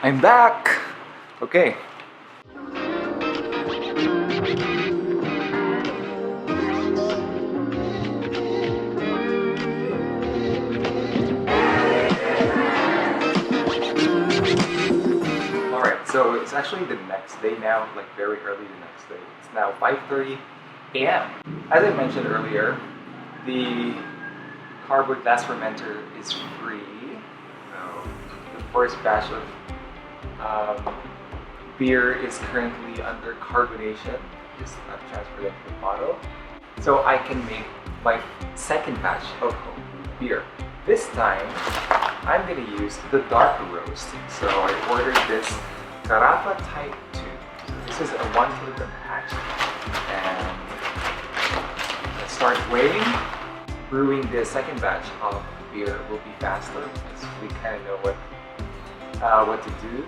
I'm back! Okay. Alright, so it's actually the next day now, like very early the next day. It's now 5:30 a.m. As I mentioned earlier, the cardboard glass fermenter is free. So the first batch of beer is currently under carbonation. Just transfer it to the bottle. So I can make my second batch of beer. This time, I'm going to use the dark roast. So I ordered this Carafa Type 2. So this is a 1 kilogram batch. And let's start weighing. Brewing the second batch of beer will be faster because we kind of know what to do.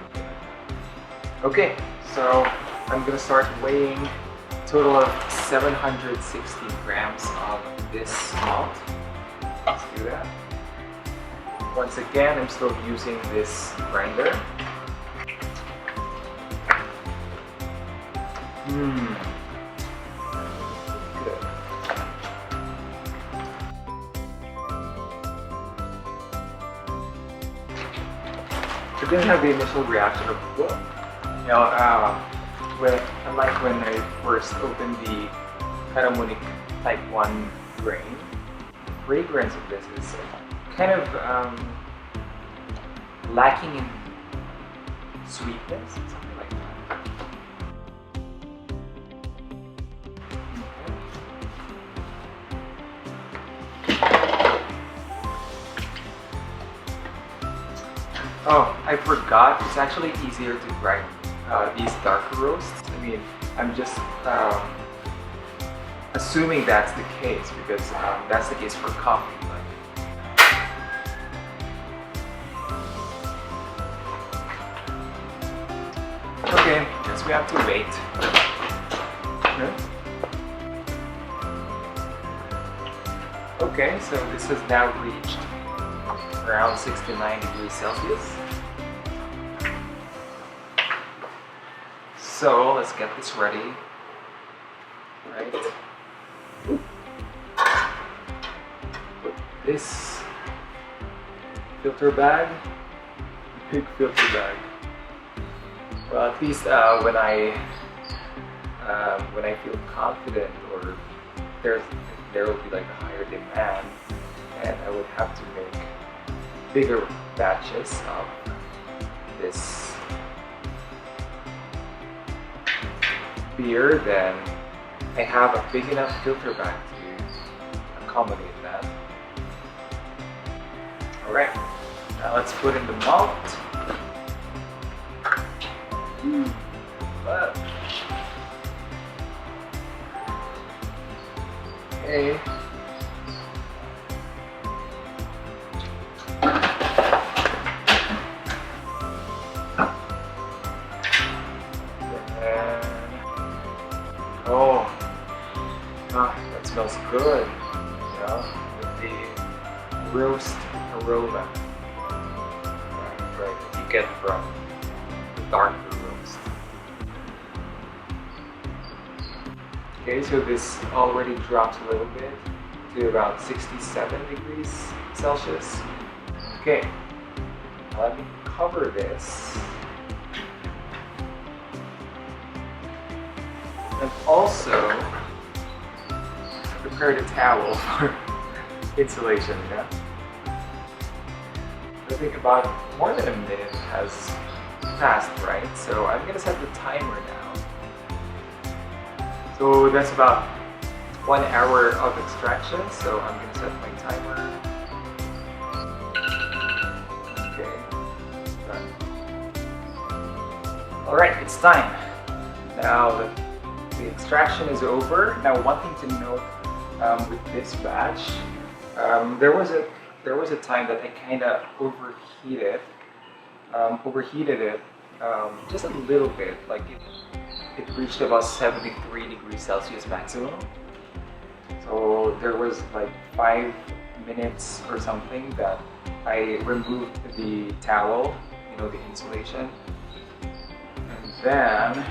Okay, so I'm going to start weighing a total of 760 grams of this malt. Let's do that. Once again, I'm still using this grinder. Good. I didn't have the initial reaction of whoa. You know, unlike when I first opened the Caramunic Type 1 grain, the fragrance of this is kind of lacking in sweetness, something like that. Oh, I forgot, it's actually easier to grind these darker roasts. I mean, I'm just assuming that's the case because that's the case for coffee. Okay, guess we have to wait. Okay, so this has now reached around 69 degrees Celsius. So let's get this ready. Right. Put this filter bag, big filter bag. Well, at least when I feel confident, or there will be like a higher demand, and I would have to make bigger batches of this beer, then I have a big enough filter bag to accommodate that. Alright, now let's put in the malt. Okay. That smells good, you know, with the roast aroma right, that you get from the darker roast. Okay, so this already drops a little bit to about 67 degrees Celsius. Okay, now let me cover this. And also prepare the towel for insulation, yeah? I think about more than a minute has passed, right? So I'm gonna set the timer now. So that's about 1 hour of extraction, so I'm gonna set my timer. Okay, done. Alright, it's time. Now the extraction is over. Now one thing to note with this batch, there was a time that I kind of overheated it just a little bit. Like it reached about 73 degrees Celsius maximum. So there was like 5 minutes or something that I removed the towel you know, the insulation. And then,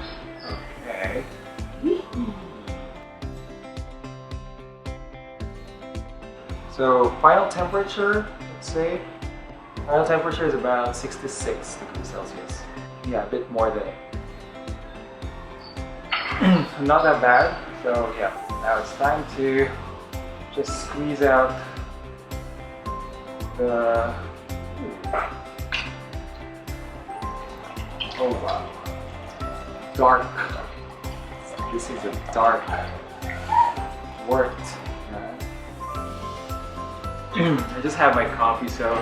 okay. So final temperature, let's say, final temperature is about 66 degrees Celsius. Yeah, a bit more than not that bad. So yeah, now it's time to just squeeze out the, oh wow, dark. This is a dark wort. I just have my coffee, so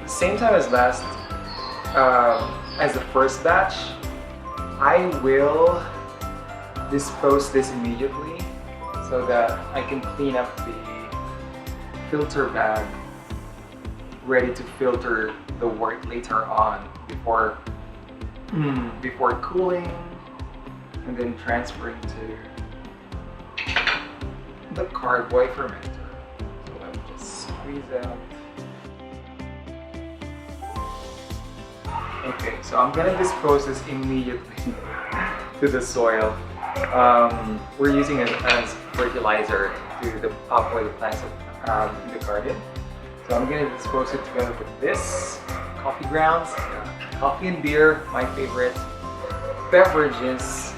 same time as last, as the first batch, I will dispose this immediately so that I can clean up the filter bag, ready to filter the wort later on before cooling and then transferring to the carboy fermenter. So let me just squeeze out. Okay, so I'm gonna dispose this immediately to the soil. We're using it as fertilizer to the upway plants in the garden. So I'm gonna dispose it together with this coffee grounds, coffee and beer, my favorite beverages.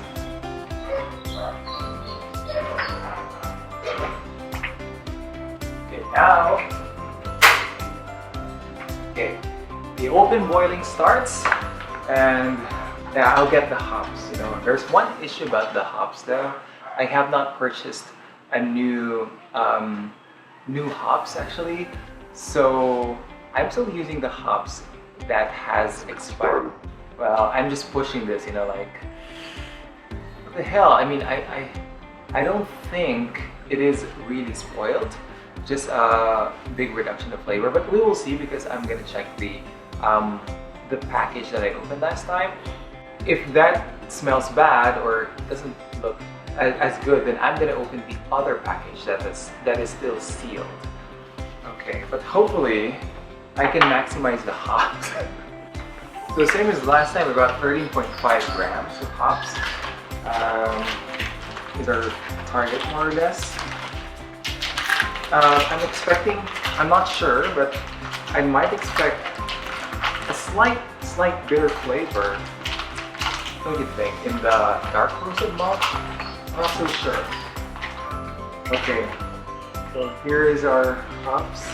Okay, now, okay, the open boiling starts, and yeah, I'll get the hops. You know, there's one issue about the hops though. I have not purchased a new hops actually, so I'm still using the hops that has expired. Well, I'm just pushing this, you know, like what the hell? I mean, I don't think it is really spoiled. Just a big reduction of flavor, but we will see because I'm gonna check the package that I opened last time. If that smells bad or doesn't look as good, then I'm gonna open the other package that is still sealed. Okay, but hopefully I can maximize the hops. So the same as last time, about 13.5 grams of hops is our target, more or less. I'm expecting, I'm not sure, but I might expect a slight bitter flavor. What do you think? In the dark roasted malt? I'm not so sure. Okay, so here is our hops.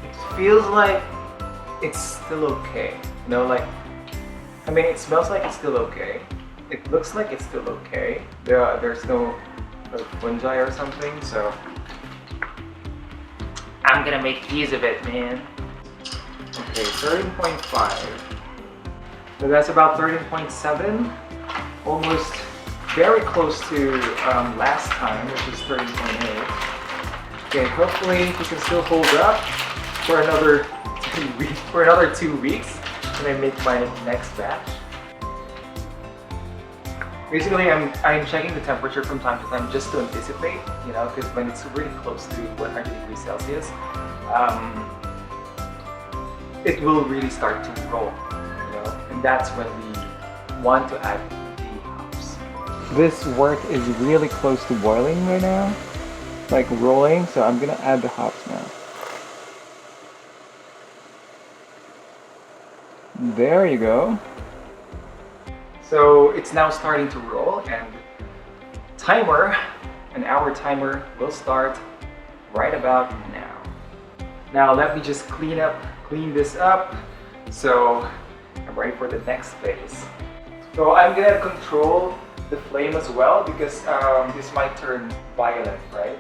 It feels like it's still okay. You know, like, I mean, it smells like it's still okay. It looks like it's still okay. There's no fungi or something, so I'm gonna make use of it, man. Okay, 13.5. So that's about 13.7. Almost very close to last time, which was 13.8. Okay, hopefully we can still hold up for another 2 weeks. For another 2 weeks, when I make my next batch. Basically, I'm checking the temperature from time to time just to anticipate, you know, because when it's really close to 100 degrees Celsius, it will really start to roll, you know, and that's when we want to add the hops. This wort is really close to boiling right now, like rolling, so I'm gonna add the hops now. There you go. So it's now starting to roll, and an hour timer will start right about now. Now let me just clean this up, so I'm ready for the next phase. So I'm gonna control the flame as well because this might turn violet, right?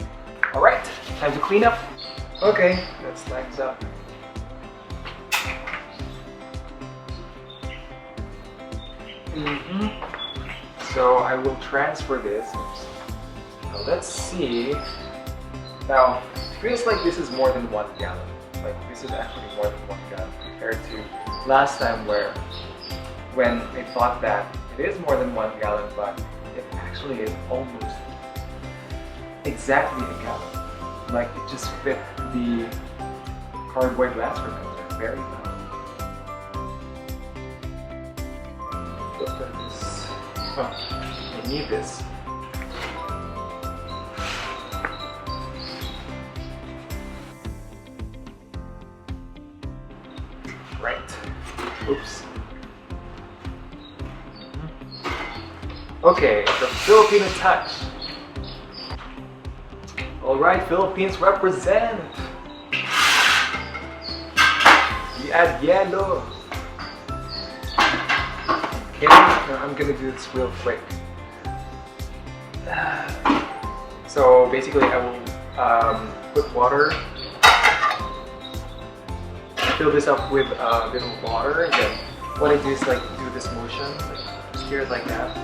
All right, time to clean up. Okay, that's time's up. So I will transfer this. So let's see. Now, it feels like this is more than 1 gallon. Like this is actually more than 1 gallon compared to last time when I thought that it is more than 1 gallon, but it actually is almost exactly a gallon. Like it just fit the cardboard glass fermenter. Very loud. Look at this. Oh, I need this. Right. Oops. Okay, the Filipino touch. Alright, Philippines represent. We add yellow. Okay, now I'm gonna do this real quick. So basically I will put water, fill this up with a bit of water, and then what I do is like do this motion, like stir it like that.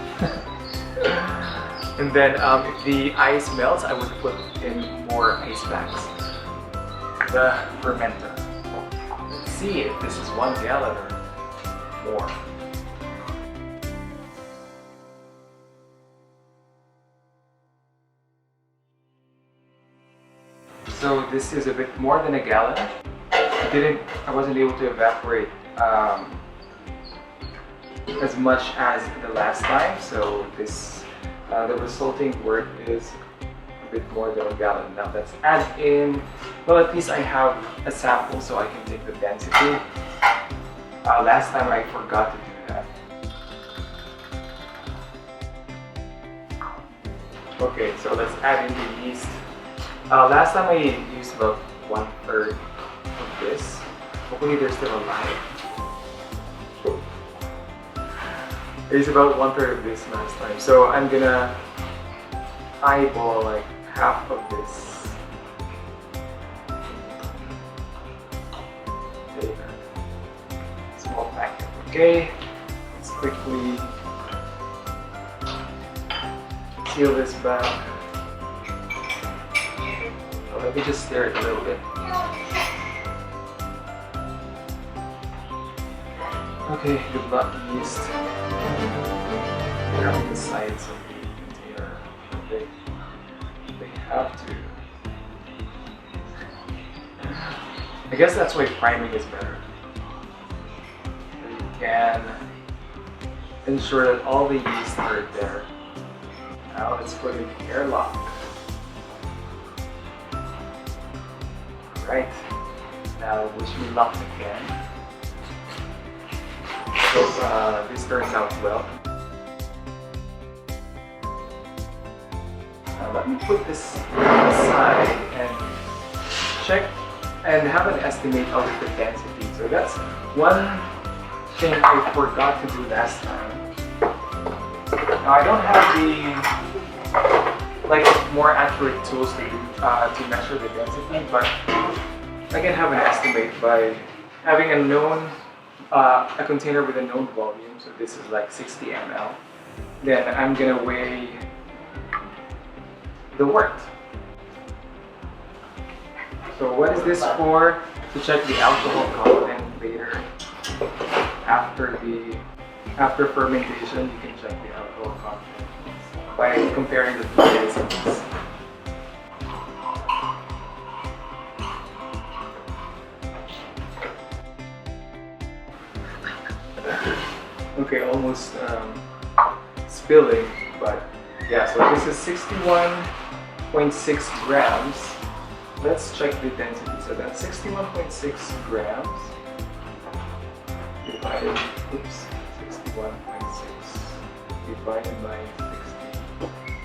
And then if the ice melts, I would put in more ice packs. The fermenter. Let's see if this is 1 gallon or more. So this is a bit more than a gallon. I wasn't able to evaporate as much as the last time, so this the resulting wort is a bit more than a gallon. Now let's add in, well, at least I have a sample so I can take the density. Last time I forgot to do that. Okay, so let's add in the yeast. Last time I used about 1/3 of this. Hopefully they're still alive. I used about 1/3 of this last time, so I'm gonna eyeball like half of this. Small packet. Okay, let's quickly seal this back. Oh, let me just stir it a little bit. Okay, the black yeast. Grab the sides of the container. They have to. I guess that's why priming is better. You can ensure that all the yeast are there. Now let's put in the airlock. Alright, now wish me luck again. So this turns out well. Now let me put this aside and check and have an estimate of the density. So that's one thing I forgot to do last time. Now I don't have the more accurate tools to measure the density, but I can have an estimate by having a container with a known volume. So this is like 60 ml. Then I'm gonna weigh the wort. So what is this for? To check the alcohol content later. After fermentation, you can check the alcohol content by comparing the two densities. Okay, almost spilling, but yeah, so this is 61.6 grams. Let's check the density. So that's 61.6 grams divided, 61.6 divided by 60.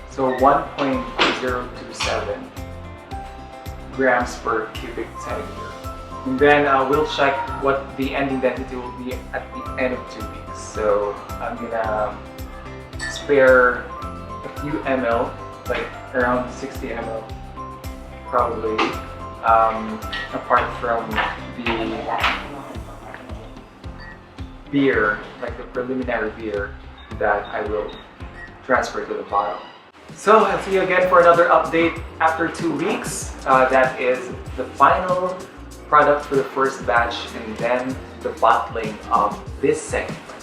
So 1.027 grams per cubic centimeter. And then we'll check what the ending density will be at the end of 2 weeks. So I'm gonna spare a few ml, like around 60 ml probably, apart from the beer, like the preliminary beer that I will transfer to the bottle. So I'll see you again for another update after 2 weeks. That is the final product for the first batch and then the bottling of this second batch.